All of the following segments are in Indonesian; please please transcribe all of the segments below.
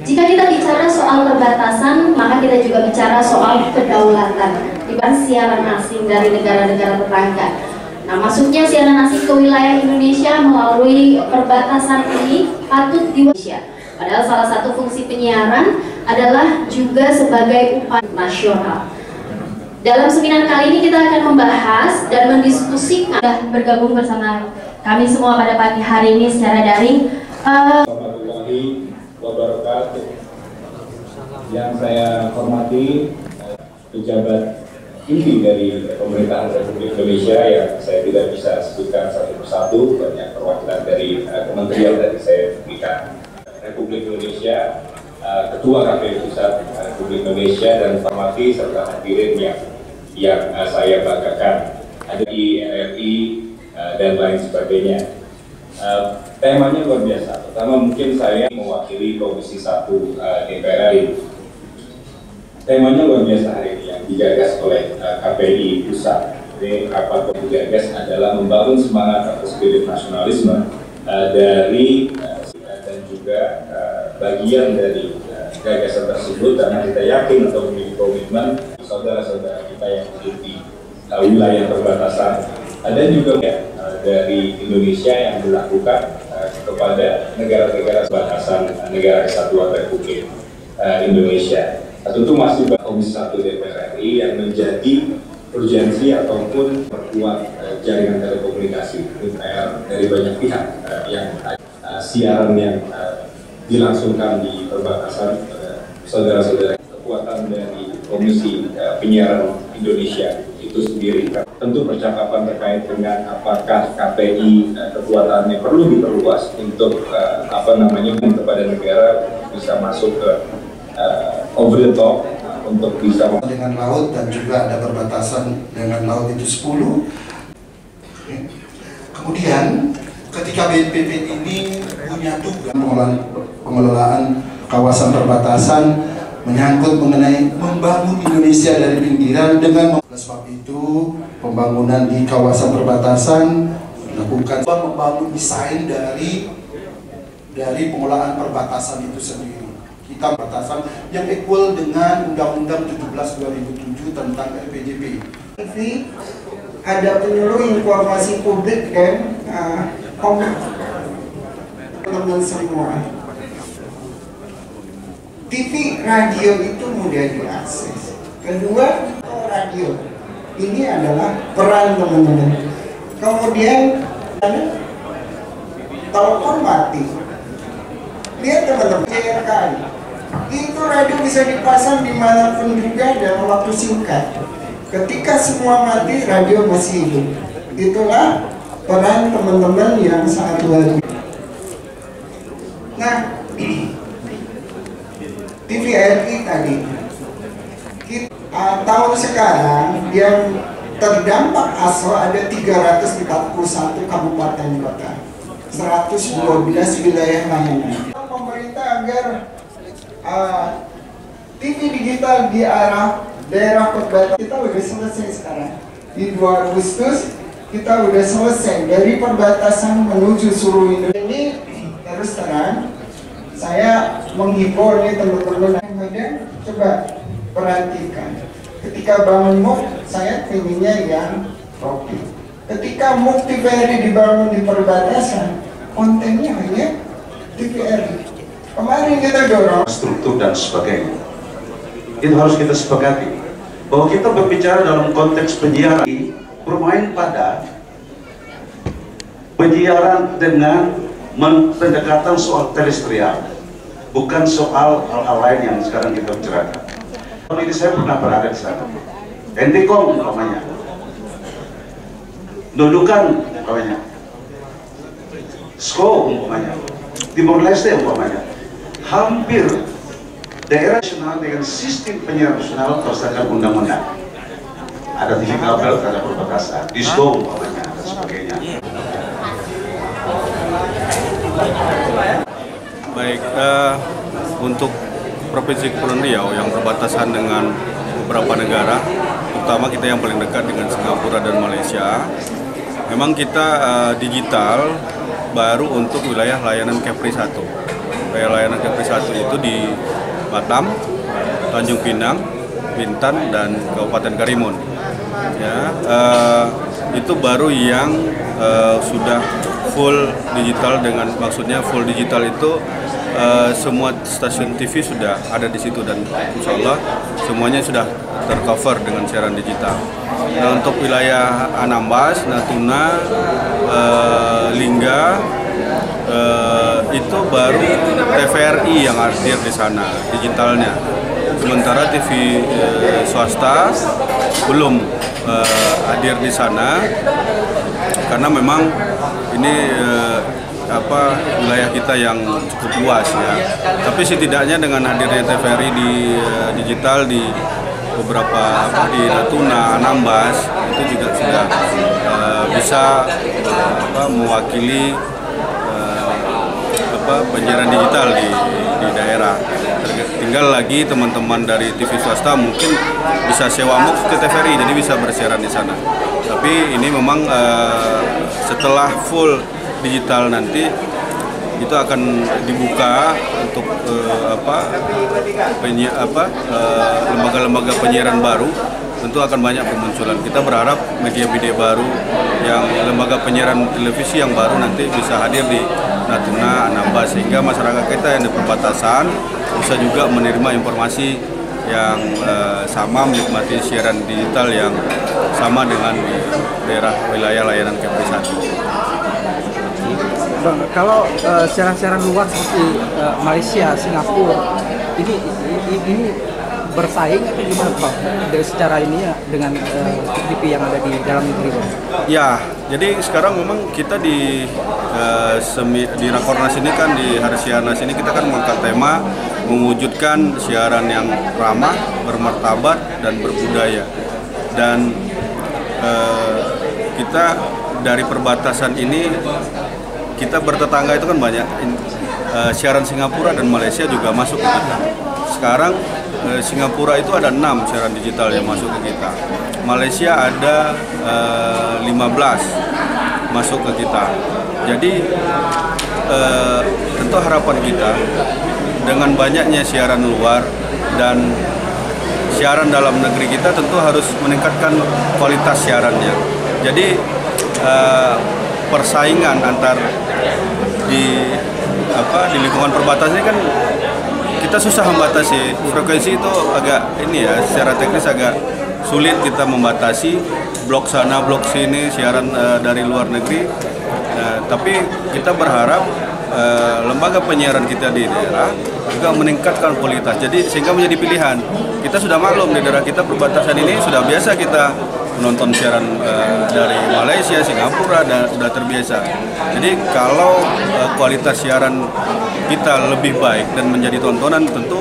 Jika kita bicara soal perbatasan, maka kita juga bicara soal kedaulatan di siaran asing dari negara-negara tetangga. Nah, masuknya siaran asing ke wilayah Indonesia melalui perbatasan ini patut Indonesia. Padahal salah satu fungsi penyiaran adalah juga sebagai upaya nasional. Dalam seminar kali ini kita akan membahas dan mendiskusikan bergabung bersama kami semua pada pagi hari ini secara daring. Warahmatullahi wabarakatuh. Yang saya hormati pejabat inti dari pemerintahan Republik Indonesia yang saya tidak bisa sebutkan satu persatu, banyak perwakilan dari kementerian tadi saya berikan. Republik Indonesia, Ketua KPU Pusat Republik Indonesia dan hormati serta hadirin yang saya banggakan, ada di RRI dan lain sebagainya. Temanya luar biasa. Pertama mungkin saya mewakili Komisi 1 DPR RI. Temanya luar biasa hari ini yang digagas oleh KPI Pusat. Ini rapat yang digagas adalah membangun semangat atau spirit nasionalisme dari dan juga bagian dari gagasan tersebut, karena kita yakin atau memiliki komitmen saudara-saudara kita yang hidup di wilayah perbatasan. Ada juga dari Indonesia yang dilakukan kepada negara-negara perbatasan negara kesatuan Republik Indonesia. Tentu masih Komisi 1 DPR RI yang menjadi urgensi ataupun perkuat jaringan telekomunikasi dari banyak pihak yang siaran yang dilangsungkan di perbatasan saudara-saudara. Kekuatan dari Komisi Penyiaran Indonesia itu sendiri tentu percakapan terkait dengan apakah KPI kekuatannya perlu diperluas untuk kepada negara bisa masuk ke over the top untuk bisa dengan laut, dan juga ada perbatasan dengan laut itu 10. Kemudian ketika BNPB ini punya tugas pengelolaan kawasan perbatasan menyangkut mengenai membangun Indonesia dari pinggiran dengan sebab itu pembangunan di kawasan perbatasan dilakukan membangun desain dari pengelolaan perbatasan itu sendiri. Kita perbatasan yang equal dengan Undang-Undang 17/2007 tentang LPJP. TV ada penyuluh informasi publik dan teman-teman semua. TV, radio itu mudah diakses. Kedua, radio ini adalah peran teman-teman. Kemudian telepon mati. Lihat teman-teman, CRKI itu radio bisa dipasang dimanapun juga dalam waktu singkat. Ketika semua mati, radio masih hidup. Itulah peran teman-teman yang sangat luar biasa. Nah, TVRI tadi, tahun sekarang yang terdampak ASO ada 341 kabupaten kota, 112 wilayah layanan. Pemerintah agar TV digital di arah daerah perbatasan kita udah selesai sekarang. Di 2 Agustus kita udah selesai dari perbatasan menuju seluruh Indonesia. Ini terus terang saya menghimbau nih teman-teman, kemudian coba perhatikan. Ketika bangun MUK, saya pinginnya yang profit. Ketika MUK TVRI dibangun di perbatasan, kontennya hanya TVRI. Kemarin kita dorong struktur dan sebagainya. Itu harus kita sepakati bahwa kita berbicara dalam konteks penyiaran bermain pada penyiaran dengan pendekatan soal terestrial, bukan soal hal-hal lain yang sekarang kita bicarakan. Ini saya pernah berada di sana. Entikong umpamanya, Nunukan umpamanya, Sko umpamanya, Timor Leste umpamanya, hampir daerah nasional dengan sistem penyiaran nasional berdasarkan undang-undang. Ada TV kabel, ada perbatasan, Disko umpamanya dan sebagainya. Baik, untuk Provinsi Kepulauan Riau yang berbatasan dengan beberapa negara, terutama kita yang paling dekat dengan Singapura dan Malaysia, memang kita digital baru untuk wilayah layanan Kepri 1. layanan Kepri 1 itu di Batam, Tanjung Pinang, Bintan, dan Kabupaten Karimun. Ya, itu baru yang sudah full digital. Dengan maksudnya full digital itu semua stasiun TV sudah ada di situ dan insya Allah semuanya sudah tercover dengan siaran digital. Nah, untuk wilayah Anambas, Natuna, Lingga, itu baru TVRI yang hadir di sana digitalnya. Sementara TV swasta belum hadir di sana karena memang ini wilayah kita yang cukup luas ya. Tapi setidaknya dengan hadirnya TVRI di digital di beberapa di Natuna, Anambas itu juga sudah bisa mewakili penyiaran digital di daerah. Tinggal lagi teman-teman dari TV swasta mungkin bisa sewa MUX ke TVRI, jadi bisa bersiaran di sana. Tapi ini memang setelah full digital nanti itu akan dibuka untuk lembaga-lembaga penyiaran baru. Tentu akan banyak kemunculan. Kita berharap media-media baru yang lembaga penyiaran televisi yang baru nanti bisa hadir di Natuna, Anambas, sehingga masyarakat kita yang di perbatasan bisa juga menerima informasi yang sama, menikmati siaran digital yang sama dengan daerah wilayah layanan Kepri 1. Bang, kalau siaran-siaran luar seperti Malaysia, Singapura, ini bersaing atau gimana Bang? Dari secara ini ya dengan TV yang ada di dalam negeri Bang? Ya, jadi sekarang memang kita di Rakornas ini kan, di Hari Siarnas ini kita kan mengangkat tema mewujudkan siaran yang ramah, bermartabat, dan berbudaya. Dan kita dari perbatasan ini, kita bertetangga itu kan banyak, siaran Singapura dan Malaysia juga masuk ke kita. Sekarang Singapura itu ada 6 siaran digital yang masuk ke kita. Malaysia ada 15 masuk ke kita. Jadi tentu harapan kita dengan banyaknya siaran luar dan siaran dalam negeri kita tentu harus meningkatkan kualitas siarannya. Jadi persaingan antar di lingkungan perbatasan ini kan kita susah membatasi. Frekuensi itu agak secara teknis agak sulit kita membatasi blok sana blok sini siaran dari luar negeri. Tapi kita berharap lembaga penyiaran kita di daerah juga meningkatkan kualitas. Jadi sehingga menjadi pilihan. Kita sudah maklum di daerah kita perbatasan ini sudah biasa kita menonton siaran dari Malaysia, Singapura, dan sudah terbiasa. Jadi kalau kualitas siaran kita lebih baik dan menjadi tontonan, tentu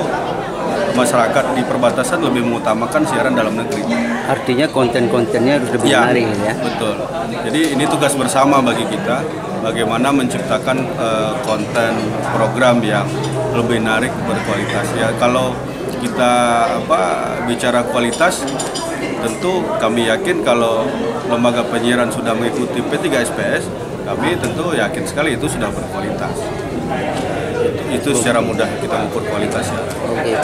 masyarakat di perbatasan lebih mengutamakan siaran dalam negeri. Artinya konten-kontennya harus lebih menarik ya? Betul. Jadi ini tugas bersama bagi kita, bagaimana menciptakan konten program yang lebih menarik, berkualitas. Ya, kalau kita bicara kualitas, tentu kami yakin kalau lembaga penyiaran sudah mengikuti P3SPS, kami tentu yakin sekali itu sudah berkualitas. Itu secara mudah kita ukur kualitasnya. Oke.